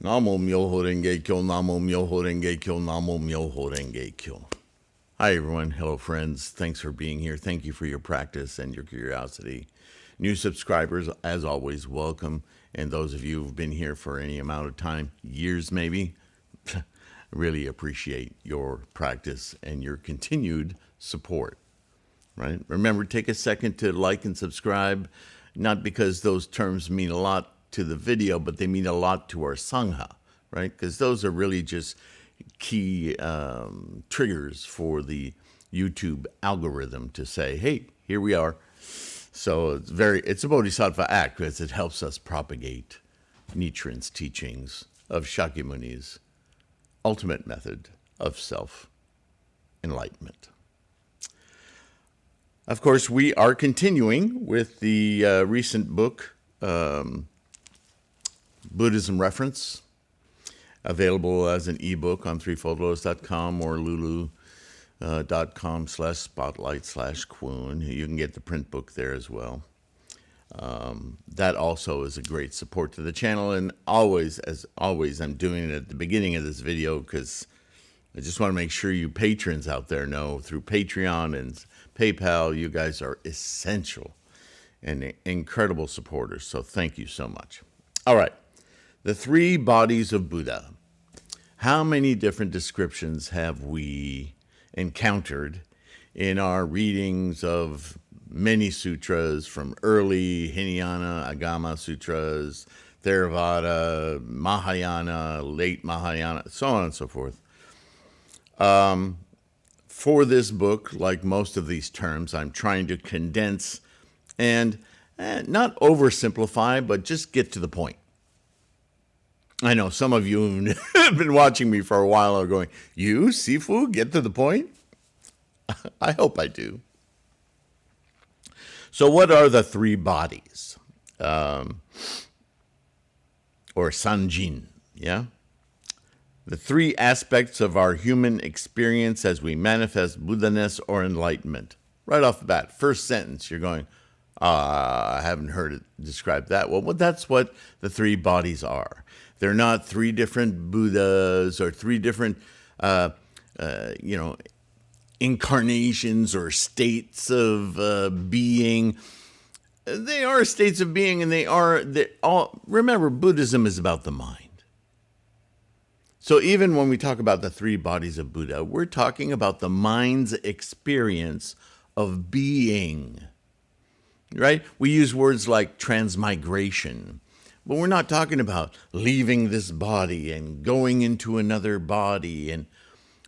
Namo Myoho Renge Kyo, Namo Myoho Renge Kyo, Namo Myoho Renge Kyo. Hi, everyone. Hello, friends. Thanks for being here. Thank you for your practice and your curiosity. New subscribers, as always, welcome. And those of you who've been here for any amount of time, years maybe, really appreciate your practice and your continued support. Right? Remember, take a second to like and subscribe, not because those terms mean a lot to the video, but they mean a lot to our Sangha, right? Because those are really just key triggers for the YouTube algorithm to say, hey, here we are. So it's a bodhisattva act because it helps us propagate Nichiren's teachings of Shakyamuni's ultimate method of self-enlightenment. Of course, we are continuing with the recent book, Buddhism Reference, available as an ebook on threefoldlotus.com or lulu.com/spotlight/Kwun. You can get the print book there as well. That also is a great support to the channel. And always, as always, I'm doing it at the beginning of this video because I just want to make sure you patrons out there know through Patreon and PayPal, you guys are essential and incredible supporters. So thank you so much. All right. The three bodies of Buddha. How many different descriptions have we encountered in our readings of many sutras from early Hinayana, Agama sutras, Theravada, Mahayana, late Mahayana, so on and so forth. For this book, like most of these terms, I'm trying to condense and not oversimplify, but just get to the point. I know some of you have been watching me for a while are going, you, Sifu, get to the point? I hope I do. So what are the three bodies? Or Sanjin, yeah? The three aspects of our human experience as we manifest Buddha-ness or enlightenment. Right off the bat, first sentence, you're going, I haven't heard it described that well. Well, that's what the three bodies are. They're not three different Buddhas or three different, incarnations or states of being. They are states of being, and they all. Remember, Buddhism is about the mind. So even when we talk about the three bodies of Buddha, we're talking about the mind's experience of being, right? We use words like transmigration, but we're not talking about leaving this body and going into another body. And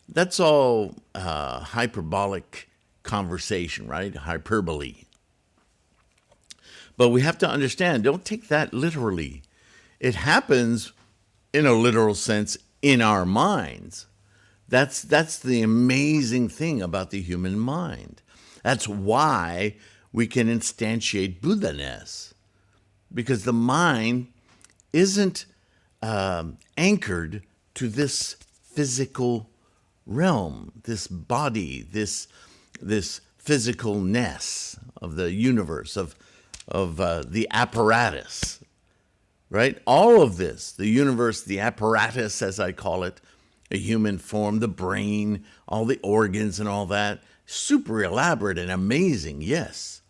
that's all hyperbolic conversation, right? Hyperbole. But we have to understand, don't take that literally. It happens in a literal sense in our minds. That's the amazing thing about the human mind. That's why we can instantiate Buddha-ness, because the mind isn't anchored to this physical realm, this body, this physicalness of the universe, of the apparatus. Right? All of this, the universe, the apparatus, as I call it, a human form, the brain, all the organs and all that, super elaborate and amazing, yes.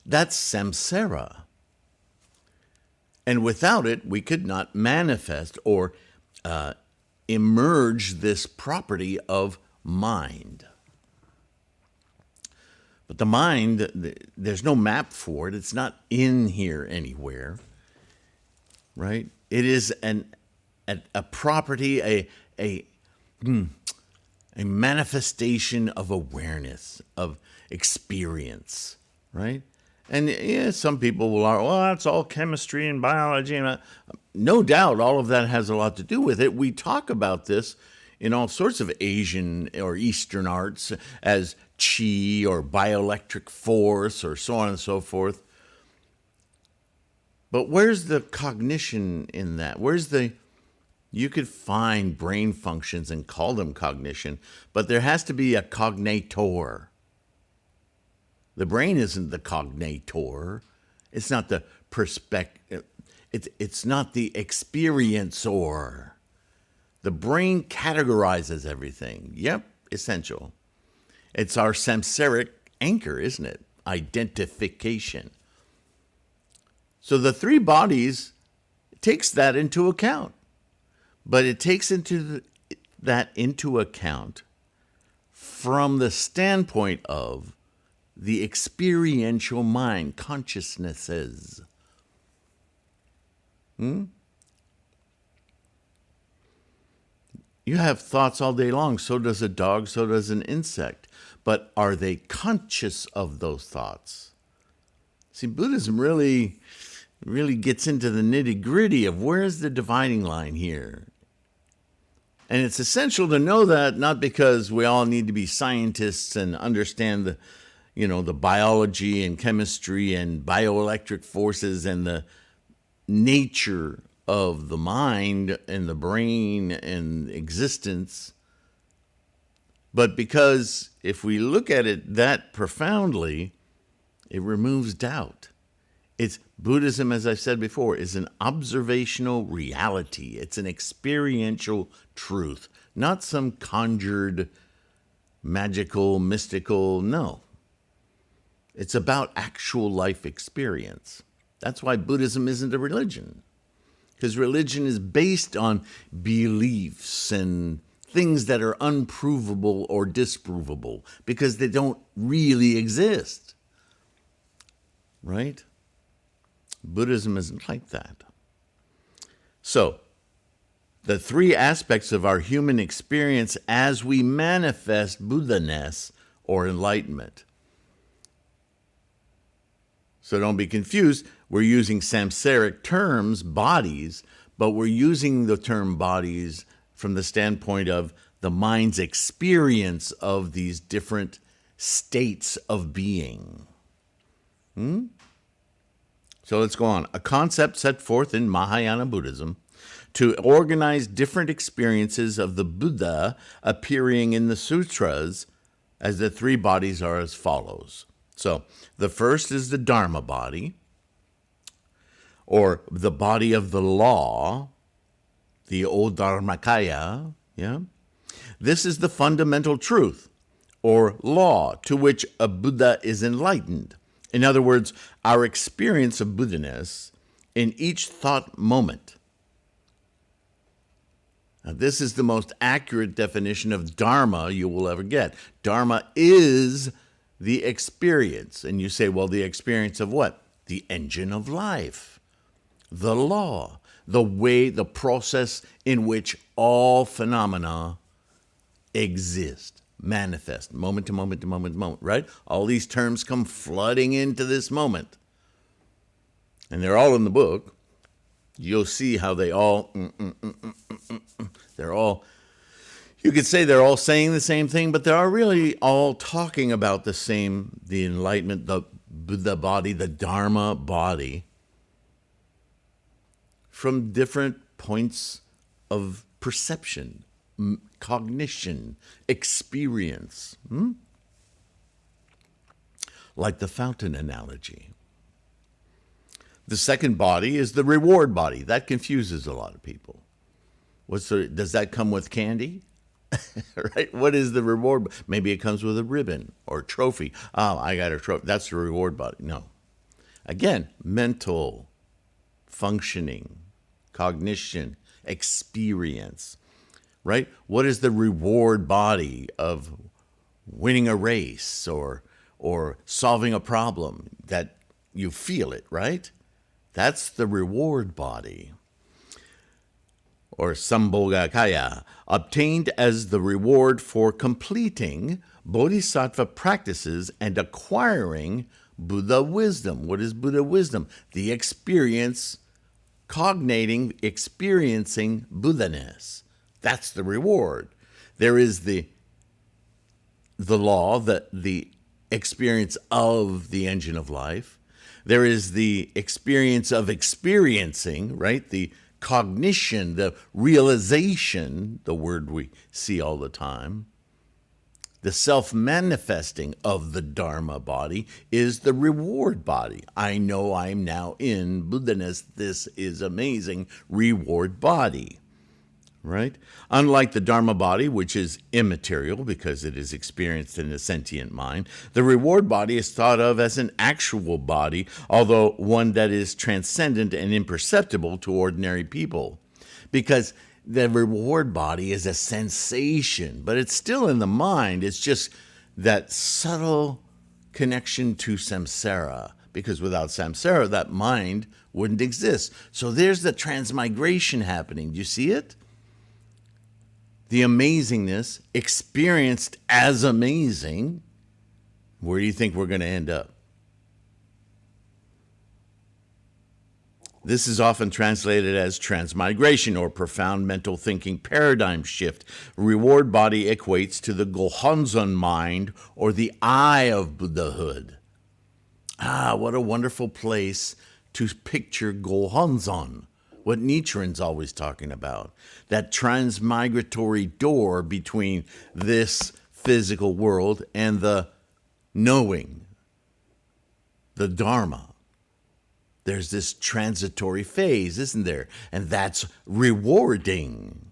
That's samsara. And without it, we could not manifest or emerge this property of mind. But the mind, there's no map for it. It's not in here anywhere. Right? It is a property, a manifestation of awareness, of experience, right? And yeah, some people will argue, well, that's all chemistry and biology. And no doubt all of that has a lot to do with it. We talk about this in all sorts of Asian or Eastern arts as chi or bioelectric force or so on and so forth. But where's the cognition in that? You could find brain functions and call them cognition, but there has to be a cognator. The brain isn't the cognator. It's not the perspective. It's not the experiencer. The brain categorizes everything. Yep, essential. It's our samsaric anchor, isn't it? Identification. So the three bodies takes that into account. But it takes that into account from the standpoint of the experiential mind, consciousnesses. You have thoughts all day long. So does a dog, so does an insect. But are they conscious of those thoughts? See, Buddhism really gets into the nitty-gritty of where's the dividing line here. And it's essential to know that, not because we all need to be scientists and understand the biology and chemistry and bioelectric forces and the nature of the mind and the brain and existence, but because if we look at it that profoundly, it removes doubt. Buddhism, as I've said before, is an observational reality. It's an experiential truth, not some conjured, magical, mystical. No. It's about actual life experience. That's why Buddhism isn't a religion, because religion is based on beliefs and things that are unprovable or disprovable because they don't really exist. Right? Buddhism isn't like that. So, the three aspects of our human experience as we manifest Buddha-ness or enlightenment. So don't be confused. We're using samsaric terms, bodies, but we're using the term bodies from the standpoint of the mind's experience of these different states of being. So let's go on. A concept set forth in Mahayana Buddhism to organize different experiences of the Buddha appearing in the sutras, as the three bodies are as follows. So the first is the Dharma body, or the body of the law, the old Dharmakaya. Yeah? This is the fundamental truth, or law, to which a Buddha is enlightened. In other words, our experience of Buddha-ness in each thought moment. Now, this is the most accurate definition of Dharma you will ever get. Dharma is the experience. And you say, well, the experience of what? The engine of life, the law, the way, the process in which all phenomena exist, manifest, moment to moment to moment to moment, right? All these terms come flooding into this moment. And they're all in the book. You'll see how they all, they're all, you could say they're all saying the same thing, but they are really all talking about the same, the enlightenment, the Buddha body, the Dharma body, from different points of perception, cognition, experience. Like the fountain analogy. The second body is the reward body. That confuses a lot of people. Does that come with candy? Right? What is the reward? Maybe it comes with a ribbon or a trophy. Oh, I got a trophy. That's the reward body. No. Again, mental, functioning, cognition, experience. Right? What is the reward body of winning a race or solving a problem that you feel it, right? That's the reward body. Or Sambhogakaya, obtained as the reward for completing bodhisattva practices and acquiring Buddha wisdom. What is Buddha wisdom? The experience, experiencing Buddha-ness. That's the reward. There is the law, the experience of the engine of life. There is the experience of experiencing, right? The cognition, the realization, the word we see all the time, The self-manifesting of the Dharma body is the reward body. I know I'm now in Buddhaness. This is amazing. Reward body. Right? Unlike the Dharma body, which is immaterial because it is experienced in a sentient mind, the reward body is thought of as an actual body, although one that is transcendent and imperceptible to ordinary people. Because the reward body is a sensation, but it's still in the mind. It's just that subtle connection to samsara, because without samsara, that mind wouldn't exist. So there's the transmigration happening. Do you see it? The amazingness experienced as amazing. Where do you think we're going to end up? This is often translated as transmigration or profound mental thinking paradigm shift. Reward body equates to the Gohonzon mind or the eye of Buddhahood. Ah, what a wonderful place to picture Gohonzon. What Nichiren's always talking about, that transmigratory door between this physical world and the knowing, the Dharma. There's this transitory phase, isn't there? And that's rewarding.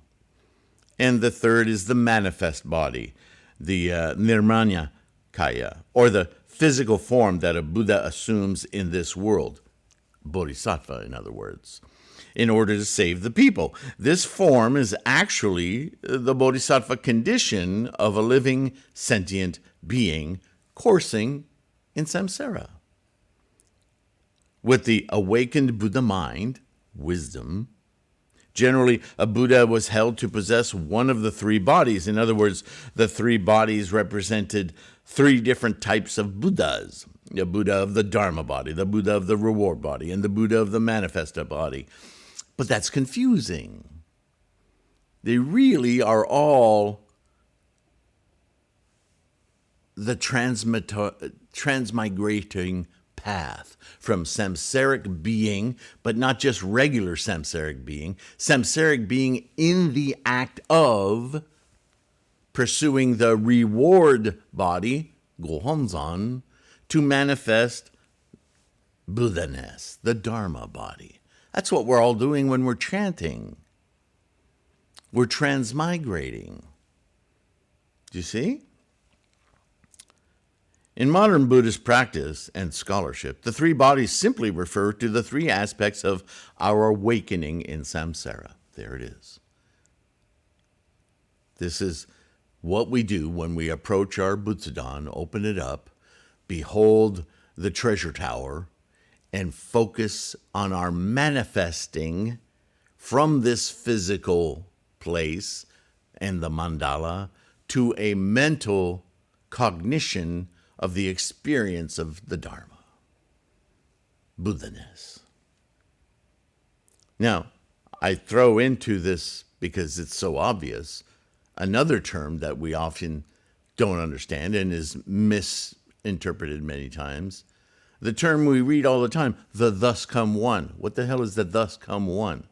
And the third is the manifest body, the nirmanya kaya, or the physical form that a Buddha assumes in this world, bodhisattva in other words, in order to save the people. This form is actually the bodhisattva condition of a living, sentient being coursing in samsara. With the awakened Buddha mind, wisdom, generally a Buddha was held to possess one of the three bodies. In other words, the three bodies represented three different types of Buddhas. The Buddha of the Dharma body, the Buddha of the reward body, and the Buddha of the manifesta body. But that's confusing. They really are all the transmigrating path from samsaric being, but not just regular samsaric being in the act of pursuing the reward body, Gohonzon, to manifest Buddhaness, the Dharma body. That's what we're all doing when we're chanting. We're transmigrating. Do you see? In modern Buddhist practice and scholarship, the three bodies simply refer to the three aspects of our awakening in samsara. There it is. This is what we do when we approach our Butsudan, open it up, behold the treasure tower, and focus on our manifesting from this physical place and the mandala to a mental cognition of the experience of the Dharma, Buddhaness. Now, I throw into this, because it's so obvious, another term that we often don't understand and is misinterpreted many times. The term we read all the time, the thus come one. What the hell is the thus come one?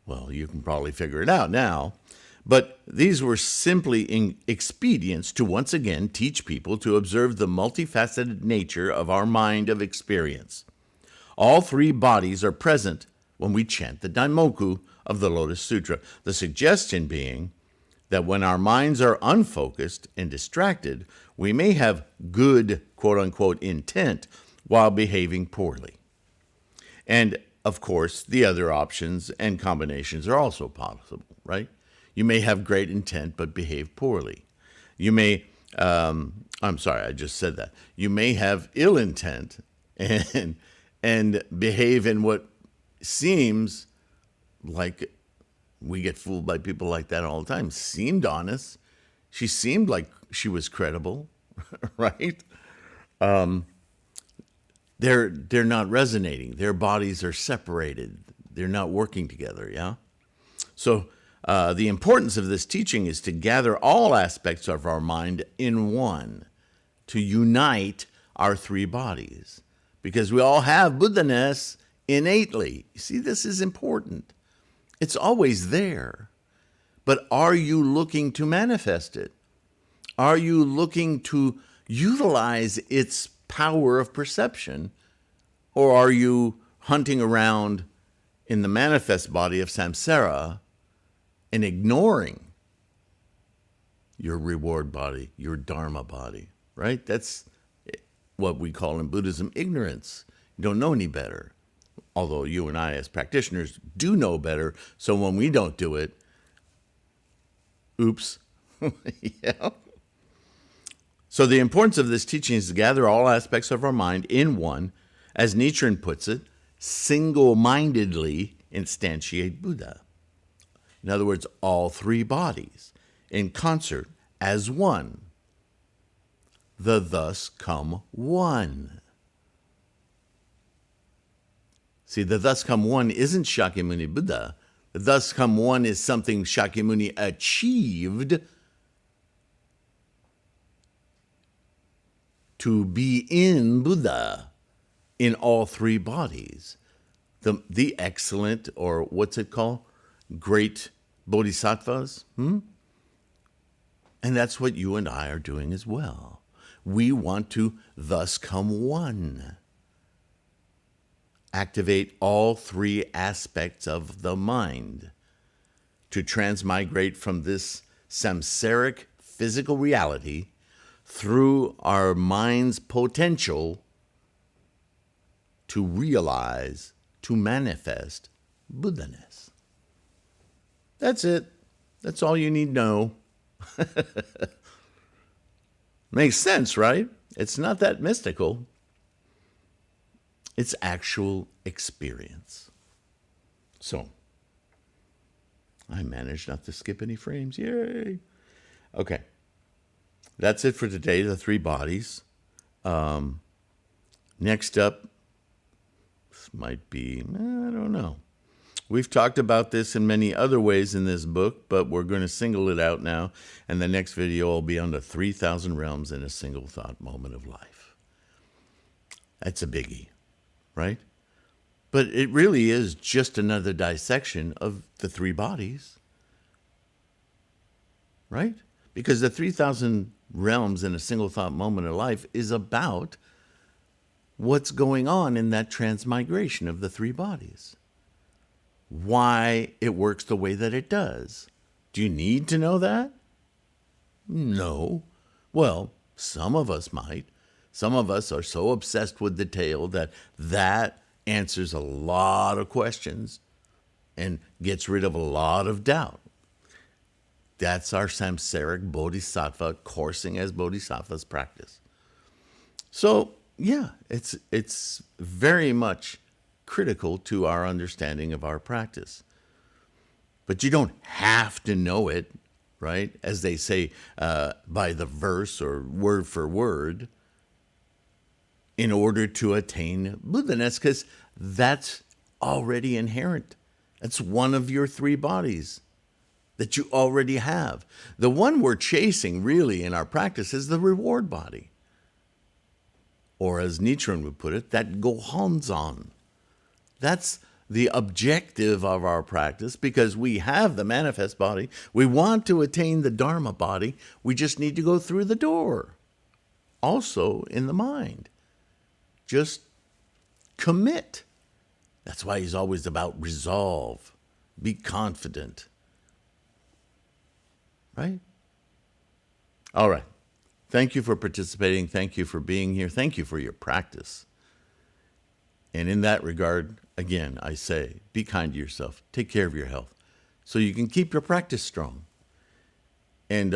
Well, you can probably figure it out now. But these were simply expedients to once again teach people to observe the multifaceted nature of our mind of experience. All three bodies are present when we chant the Daimoku of the Lotus Sutra, the suggestion being that when our minds are unfocused and distracted, we may have good, quote-unquote, intent while behaving poorly. And, of course, the other options and combinations are also possible, right? You may have great intent but behave poorly. You may, I'm sorry, I just said that. You may have ill intent and behave in what seems like, we get fooled by people like that all the time. Seemed honest. She seemed like she was credible, right? They're not resonating. Their bodies are separated. They're not working together, yeah? So the importance of this teaching is to gather all aspects of our mind in one, to unite our three bodies, because we all have Buddhaness innately. You see, this is important. It's always there. But are you looking to manifest it? Are you looking to utilize its power of perception, or are you hunting around in the manifest body of samsara and ignoring your reward body, your Dharma body, right? That's what we call in Buddhism ignorance. You don't know any better. Although you and I as practitioners do know better, so when we don't do it, oops. Yeah. So the importance of this teaching is to gather all aspects of our mind in one, as Nichiren puts it, single-mindedly instantiate Buddha. In other words, all three bodies in concert as one. The thus come one. See, the thus come one isn't Shakyamuni Buddha. The thus come one is something Shakyamuni achieved to be in Buddha in all three bodies. The excellent, or what's it called? Great bodhisattvas. And that's what you and I are doing as well. We want to thus come one. Activate all three aspects of the mind to transmigrate from this samsaric physical reality through our mind's potential to realize, to manifest Buddha-ness. That's it. That's all you need to know. Makes sense, right? It's not that mystical. It's actual experience. So, I managed not to skip any frames. Yay! Okay. That's it for today, the three bodies. Next up, this might be, I don't know. We've talked about this in many other ways in this book, but we're going to single it out now, and the next video will be on the 3,000 realms in a single thought moment of life. That's a biggie, right? But it really is just another dissection of the three bodies, right? Because the 3,000 realms in a single thought moment of life is about what's going on in that transmigration of the three bodies. Why it works the way that it does. Do you need to know that? No. Well, some of us might. Some of us are so obsessed with detail that answers a lot of questions and gets rid of a lot of doubt. That's our samsaric bodhisattva coursing as bodhisattvas practice. So, yeah, it's very much critical to our understanding of our practice. But you don't have to know it, right? As they say, by the verse or word for word, in order to attain Buddha-ness, because that's already inherent. That's one of your three bodies that you already have. The one we're chasing really in our practice is the reward body. Or as Nichiren would put it, that Gohonzon. That's the objective of our practice because we have the manifest body. We want to attain the Dharma body. We just need to go through the door. Also in the mind. Just commit. That's why he's always about resolve. Be confident. Right? All right. Thank you for participating. Thank you for being here. Thank you for your practice. And in that regard, again, I say, be kind to yourself. Take care of your health so you can keep your practice strong. And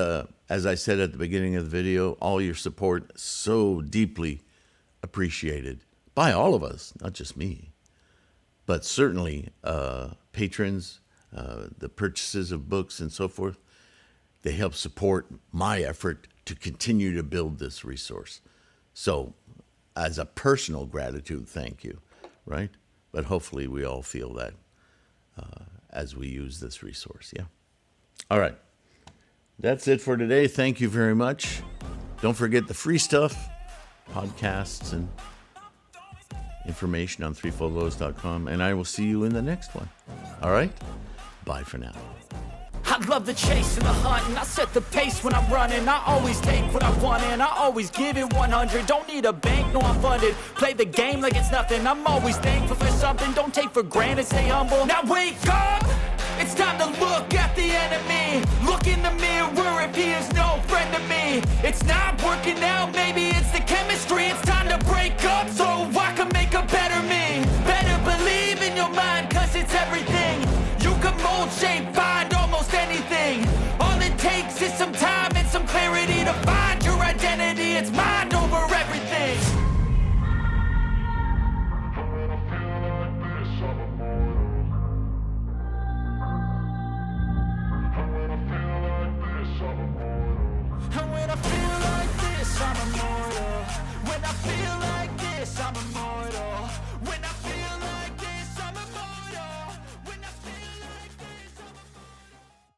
as I said at the beginning of the video, all your support so deeply appreciated by all of us, not just me, but certainly patrons, the purchases of books and so forth. They help support my effort to continue to build this resource. So as a personal gratitude, thank you, right? But hopefully we all feel that as we use this resource, yeah? All right. That's it for today. Thank you very much. Don't forget the free stuff, podcasts, and information on threefoldlotus.com, and I will see you in the next one. All right? Bye for now. I love the chase and the hunt, and I set the pace when I'm running. I always take what I want and I always give it 100. Don't need a bank, no I'm funded. Play the game like it's nothing. I'm always thankful for something. Don't take for granted, stay humble. Now wake up! It's time to look at the enemy. Look in the mirror if he is no friend to me. It's not working out, maybe it's the chemistry. It's time to break